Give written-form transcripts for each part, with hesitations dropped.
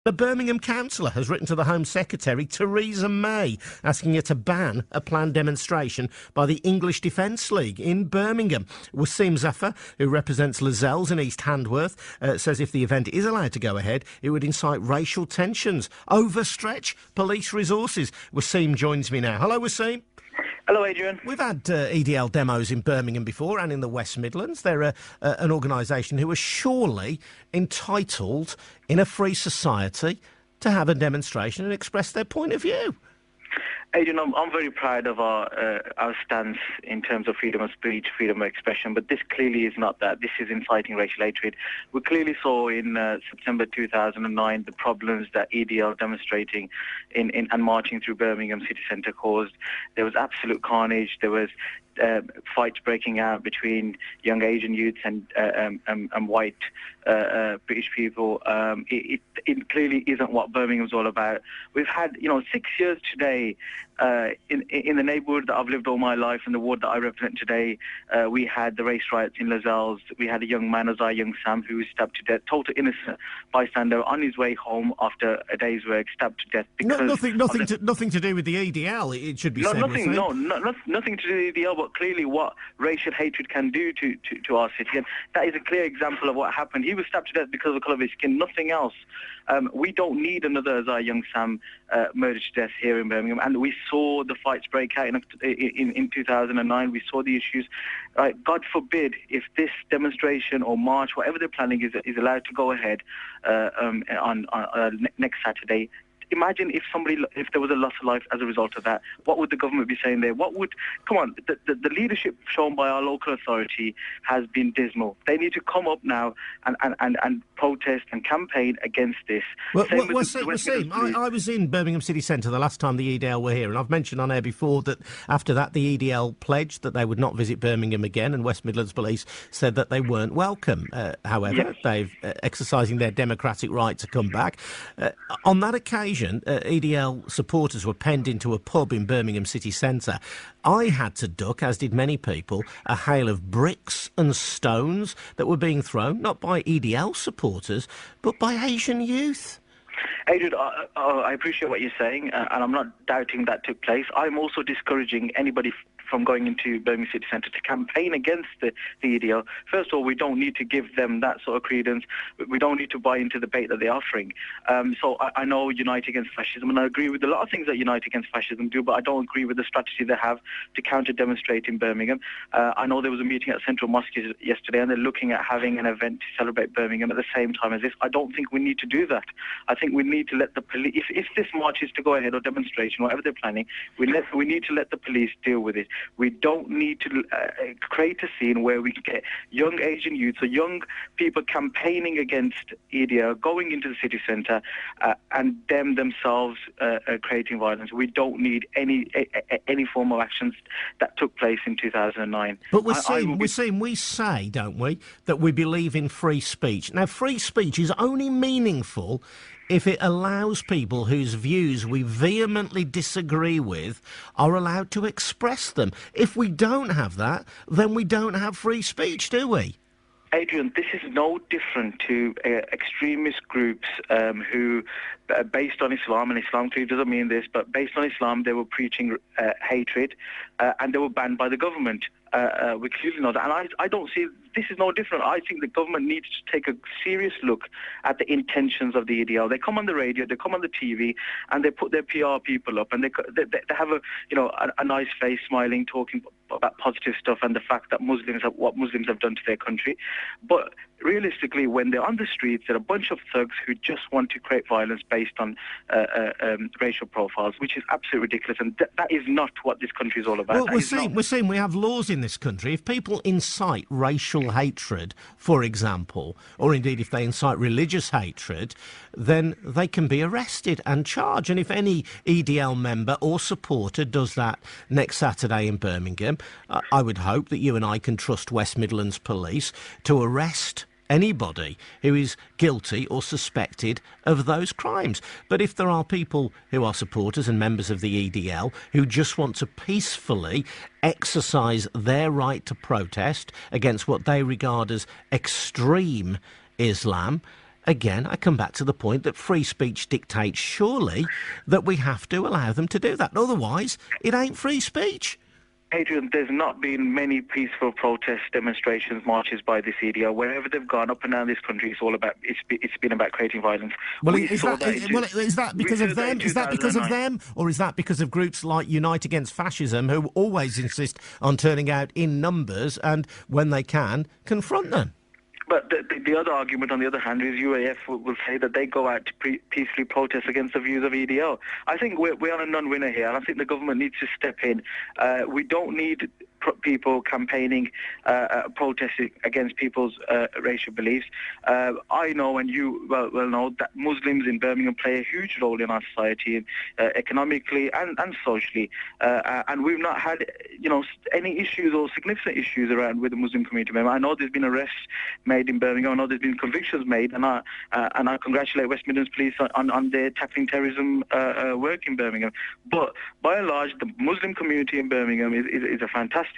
The Birmingham councillor has written to the Home Secretary, Theresa May, asking her to ban a planned demonstration by the English Defence League in Birmingham. Wasim Zafar, who represents Lascelles in East Handworth, says if the event is allowed to go ahead, it would incite racial tensions, overstretch police resources. Wasim joins me now. Hello, Wasim. Hello, Adrian. We've had EDL demos in Birmingham before and in the West Midlands. They're an organisation who are surely entitled in a free society to have a demonstration and express their point of view. Adrian, I'm very proud of our stance in terms of freedom of speech, freedom of expression, but this clearly is not that. This is inciting racial hatred. We clearly saw in September 2009 the problems that EDL demonstrating and marching through Birmingham city centre caused. There was absolute carnage. There was fights breaking out between young Asian youths and white British people. It clearly isn't what Birmingham's all about. We've had, 6 years today in the neighbourhood that I've lived all my life, in the ward that I represent today. We had the race riots in Lascelles. We had a young man, Azai Young Sam, who was stabbed to death, total innocent bystander on his way home after a day's work, stabbed to death. Nothing to do with the EDL. It should be said. Nothing to do with the EDL, but clearly what racial hatred can do to our city, and that is a clear example of what happened. He was stabbed to death because of the colour of his skin, nothing else. We don't need another Azai Young Sam murdered to death here in Birmingham, and we saw the fights break out in 2009. We saw the issues. God forbid if this demonstration or march, whatever they're planning, is allowed to go ahead on next Saturday. Imagine if there was a loss of life as a result of that. What would the government be saying there? The leadership shown by our local authority has been dismal. They need to come up now and protest and campaign against this. I was in Birmingham City Centre the last time the EDL were here, and I've mentioned on air before that after that the EDL pledged that they would not visit Birmingham again, and West Midlands Police said that they weren't welcome. However, they've exercising their democratic right to come back. On that occasion, EDL supporters were penned into a pub in Birmingham city centre. I had to duck, as did many people, a hail of bricks and stones that were being thrown, not by EDL supporters, but by Asian youth. Adrian, I appreciate what you're saying, and I'm not doubting that took place. I'm also discouraging anybody from going into Birmingham City Centre to campaign against the EDL. First of all, we don't need to give them that sort of credence. We don't need to buy into the bait that they're offering. So I know Unite Against Fascism, and I agree with a lot of things that Unite Against Fascism do, but I don't agree with the strategy they have to counter-demonstrate in Birmingham. I know there was a meeting at Central Mosque yesterday, and they're looking at having an event to celebrate Birmingham at the same time as this. I don't think we need to do that. I think we need to let the police, if this march is to go ahead or demonstration, whatever they're planning, we need to let the police deal with it. We don't need to create a scene where we get young Asian youths or young people campaigning against EDL, going into the city centre, and them themselves creating violence. We don't need any form of actions that took place in 2009. But we say, don't we, that we believe in free speech. Now, free speech is only meaningful if it allows people whose views we vehemently disagree with are allowed to express them. If we don't have that, then we don't have free speech, do we? Adrian, this is no different to extremist groups who, based on Islam, and Islam clearly doesn't mean this, but based on Islam, they were preaching hatred, and they were banned by the government. We clearly know that. And I don't see this is no different. I think the government needs to take a serious look at the intentions of the EDL. They come on the radio, they come on the TV, and they put their PR people up, and they have a nice face, smiling, talking about positive stuff and the fact that what Muslims have done to their country. But realistically, when they're on the streets, they're a bunch of thugs who just want to create violence based on racial profiles, which is absolutely ridiculous. And that is not what this country is all about. Well, we're saying we have laws in this country. If people incite racial hatred, for example, or indeed if they incite religious hatred, then they can be arrested and charged. And if any EDL member or supporter does that next Saturday in Birmingham, I would hope that you and I can trust West Midlands Police to arrest anybody who is guilty or suspected of those crimes. But if there are people who are supporters and members of the EDL who just want to peacefully exercise their right to protest against what they regard as extreme Islam, again, I come back to the point that free speech dictates surely that we have to allow them to do that. Otherwise, it ain't free speech. Adrian, there's not been many peaceful protests, demonstrations, marches by the CDL. Wherever they've gone up and down this country, it's been about creating violence. Well, is that because of them? Is that because of them, or is that because of groups like Unite Against Fascism, who always insist on turning out in numbers and, when they can, confront them? But the other argument, on the other hand, is UAF will say that they go out to peacefully protest against the views of EDL. I think we're on a non-winner here, and I think the government needs to step in. We don't need people campaigning, protesting against people's racial beliefs. I know, and you well know, that Muslims in Birmingham play a huge role in our society, economically and socially. And we've not had, any issues or significant issues around with the Muslim community. I know there's been arrests made in Birmingham. I know there's been convictions made, and I congratulate West Midlands Police on their tackling terrorism work in Birmingham. But by and large, the Muslim community in Birmingham is a fantastic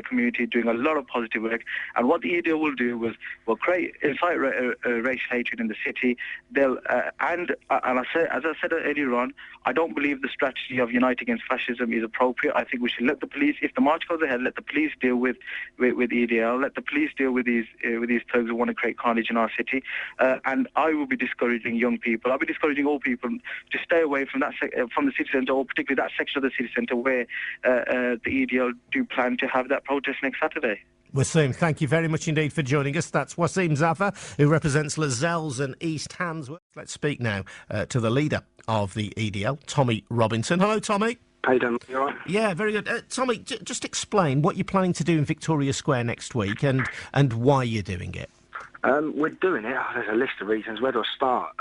community doing a lot of positive work. And what the EDL will do will incite racial hatred in the city. They'll as I said earlier on, I don't believe the strategy of Unite Against Fascism is appropriate. I think we should let the police, if the march goes ahead, let the police deal with EDL, let the police deal with these thugs who want to create carnage in our city. And I will be discouraging young people. I'll be discouraging all people to stay away from from the city centre, or particularly that section of the city centre where the EDL do plan to have that protest next Saturday. Wasim, thank you very much indeed for joining us. That's Wasim Zafar, who represents Lascelles and East Handsworth. Let's speak now to the leader of the EDL, Tommy Robinson. Hello, Tommy. How you doing? You all right? Yeah, very good. Tommy, just explain what you're planning to do in Victoria Square next week and why you're doing it. We're doing it. There's a list of reasons. Where do I start?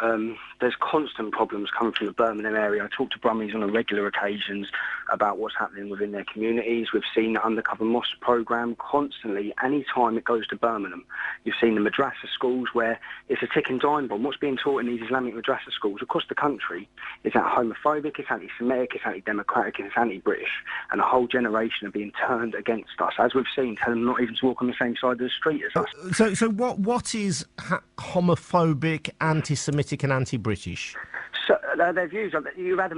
There's constant problems coming from the Birmingham area. I talk to Brummies on a regular occasions about what's happening within their communities. We've seen the Undercover Mosque programme constantly. Any time it goes to Birmingham, you've seen the madrasa schools where it's a ticking time bomb. What's being taught in these Islamic madrasa schools across the country is that homophobic, it's anti-Semitic, it's anti-democratic, it's anti-British, and a whole generation are being turned against us. As we've seen, telling them not even to walk on the same side of the street as us. So what is homophobic, anti-Semitic and anti-British? So, their views. You had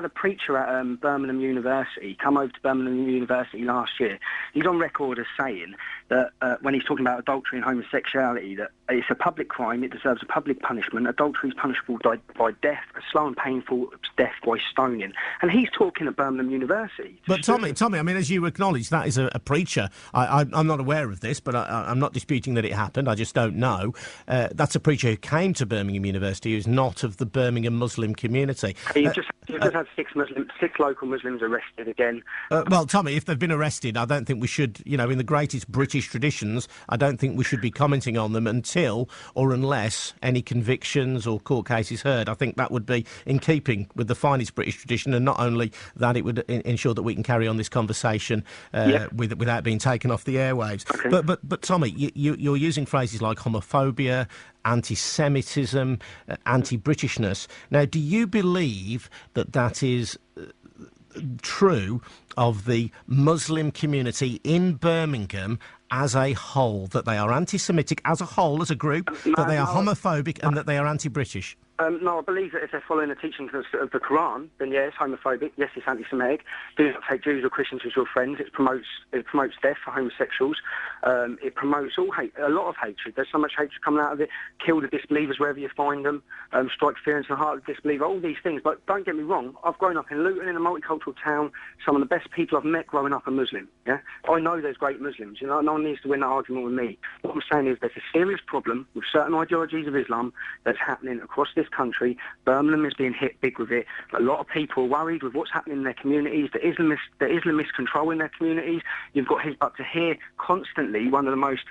a preacher at Birmingham University come over to Birmingham University last year. He's on record as saying that when he's talking about adultery and homosexuality, that it's a public crime, it deserves a public punishment. Adultery is punishable by death, a slow and painful death by stoning. And he's talking at Birmingham University. But Tommy, I mean, as you acknowledge, that is a preacher. I'm not aware of this, but I'm not disputing that it happened. I just don't know. That's a preacher who came to Birmingham University who's not of the Birmingham Muslim community. You've just had six local Muslims arrested again. Well, Tommy, if they've been arrested, I don't think we should, in the greatest British traditions, I don't think we should be commenting on them until or unless any convictions or court cases heard. I think that would be in keeping with the finest British tradition, and not only that, it would ensure that we can carry on this conversation without being taken off the airwaves. Okay. But Tommy, you're using phrases like homophobia, anti-Semitism, anti-Britishness. Now, do you believe that is true of the Muslim community in Birmingham as a whole, that they are anti-Semitic as a whole, as a group, that they are homophobic and that they are anti-British? No, I believe that if they're following the teachings of the Quran, then yeah, it's homophobic. Yes, it's anti-Semitic. Do not take Jews or Christians as your friends. It promotes death for homosexuals. It promotes a lot of hatred. There's so much hatred coming out of it. Kill the disbelievers wherever you find them. Strike fear into the heart of the disbeliever. All these things. But don't get me wrong. I've grown up in Luton, in a multicultural town. Some of the best people I've met growing up are Muslim. Yeah, I know there's great Muslims. No one needs to win that argument with me. What I'm saying is there's a serious problem with certain ideologies of Islam that's happening across this country. Birmingham is being hit big with it. A lot of people are worried with what's happening in their communities, the Islamist control in their communities. You've got Hizb ut-Tahrir constantly, one of the most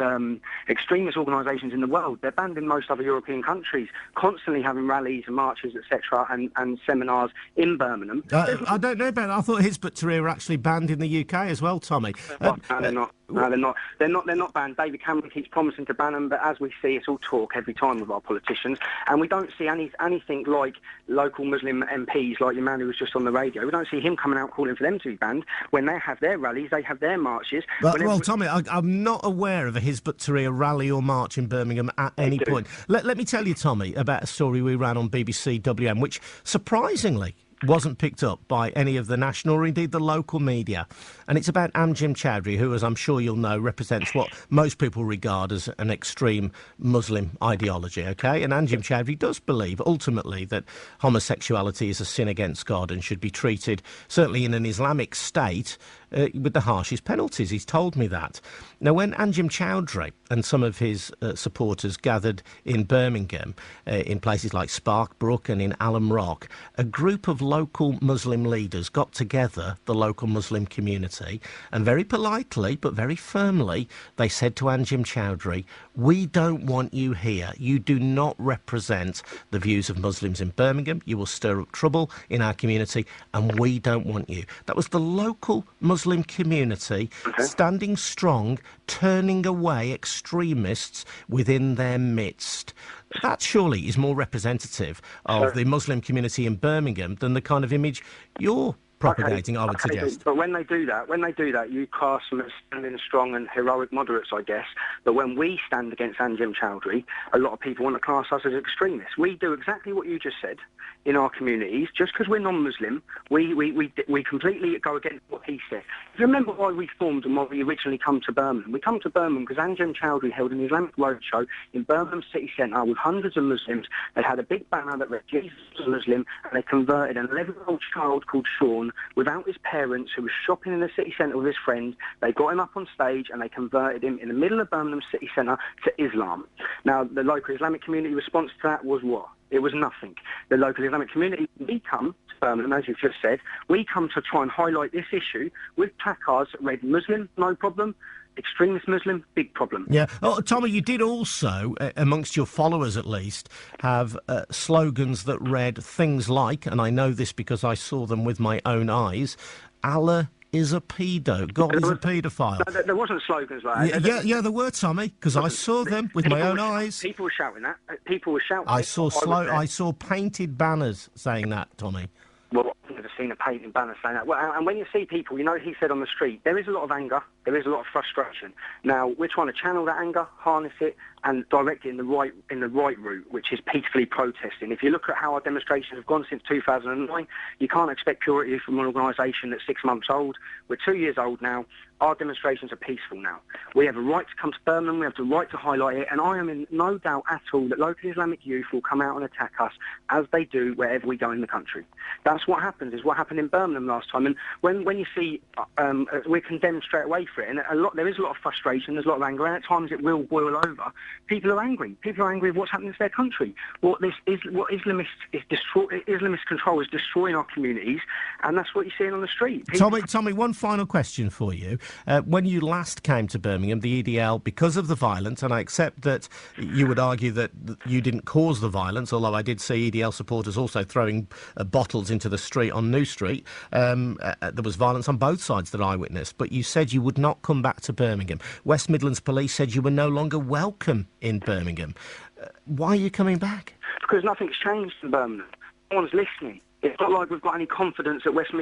extremist organisations in the world. They're banned in most other European countries, constantly having rallies and marches, etc., and seminars in Birmingham. I don't know about it. I thought Hizb ut-Tahrir were actually banned in the UK as well, Tommy. No, they're not. No, they're not. They're not banned. David Cameron keeps promising to ban them, but as we see, it's all talk every time with our politicians, and we don't see anything like local Muslim MPs, like your man who was just on the radio. We don't see him coming out calling for them to be banned when they have their rallies, they have their marches. Well, Tommy, I'm not aware of a Hizb ut-Tahrir rally or march in Birmingham at any point. Let me tell you, Tommy, about a story we ran on BBC WM, which surprisingly wasn't picked up by any of the national or indeed the local media. And it's about Anjem Choudary, who, as I'm sure you'll know, represents what most people regard as an extreme Muslim ideology, OK? And Anjem Choudary does believe, ultimately, that homosexuality is a sin against God and should be treated, certainly in an Islamic state, with the harshest penalties. He's told me that. Now, when Anjem Choudary and some of his supporters gathered in Birmingham, in places like Sparkbrook and in Alum Rock, a group of local Muslim leaders got together, the local Muslim community, and very politely but very firmly they said to Anjem Choudary, we don't want you here. You do not represent the views of Muslims in Birmingham. You will stir up trouble in our community and we don't want you. That was the local Muslim community standing strong, turning away extremists within their midst. That surely is more representative of the Muslim community in Birmingham than the kind of image you're propagating, I would suggest. But when they do that, you class them as standing strong and heroic moderates, I guess. But when we stand against Anjem Choudary, a lot of people want to class us as extremists. We do exactly what you just said in our communities. Just because we're non-Muslim, we completely go against what he said. If you remember why we formed and why we originally come to Birmingham, we come to Birmingham because Anjem Choudary held an Islamic roadshow in Birmingham city centre with hundreds of Muslims. They had a big banner that read Jesus was a Muslim, and they converted an 11-year-old child called Sean without his parents, who was shopping in the city centre with his friend. They got him up on stage and they converted him in the middle of Birmingham city centre to Islam. Now, the local Islamic community response to that was what? It was nothing. The local Islamic community, we come to Birmingham, as you've just said, we come to try and highlight this issue with placards that read Muslim, no problem, extremist Muslim, big problem. Yeah. Oh, Tommy, you did also, amongst your followers at least, have slogans that read things like, and I know this because I saw them with my own eyes, Allah is a pedo, God is a paedophile. No, there wasn't slogans like that. Yeah, there were, Tommy, because I saw them with my own eyes. People were shouting that. People were shouting. I saw painted banners saying that, Tommy. Well, I've never seen a painted banner saying that. Well, and when you see people, you know, he said on the street, there is a lot of anger, there is a lot of frustration. Now, we're trying to channel that anger, harness it, and direct it in the right route, which is peacefully protesting. If you look at how our demonstrations have gone since 2009, you can't expect purity from an organisation that's 6 months old. We're 2 years old now. Our demonstrations are peaceful now. We have a right to come to Birmingham, we have the right to highlight it, and I am in no doubt at all that local Islamic youth will come out and attack us, as they do wherever we go in the country. That's what happens, is what happened in Birmingham last time. And when you see we're condemned straight away for it, and there is a lot of frustration, there's a lot of anger, and at times it will boil over. People are angry. People are angry with what's happening to their country. What Islamist control is destroying our communities, and that's what you're seeing on the street. Tommy, one final question for you. When you last came to Birmingham, the EDL, because of the violence, and I accept that you would argue that you didn't cause the violence, although I did see EDL supporters also throwing bottles into the street on New Street. There was violence on both sides that I witnessed, but you said you would not come back to Birmingham. West Midlands Police said you were no longer welcome in Birmingham. Why are you coming back? Because nothing's changed in Birmingham. No one's listening. It's not like we've got any confidence that West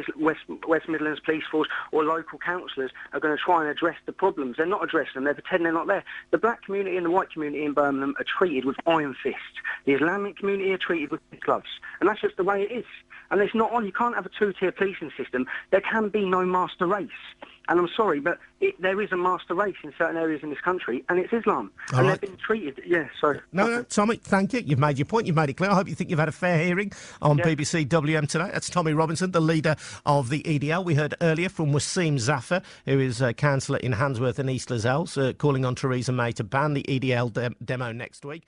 Midlands Police Force or local councillors are going to try and address the problems. They're not addressing them. They're pretending they're not there. The black community and the white community in Birmingham are treated with iron fists. The Islamic community are treated with gloves. And that's just the way it is. And it's not on. You can't have a two-tier policing system. There can be no master race. And I'm sorry, but there is a master race in certain areas in this country, and it's Islam. All and right. They've been treated... Yeah, sorry. No, Tommy, thank you. You've made your point. You've made it clear. I hope you think you've had a fair hearing on BBC WM today. That's Tommy Robinson, the leader of the EDL. We heard earlier from Wasim Zafar, who is a councillor in Handsworth and East Lazelles, calling on Theresa May to ban the EDL demo next week.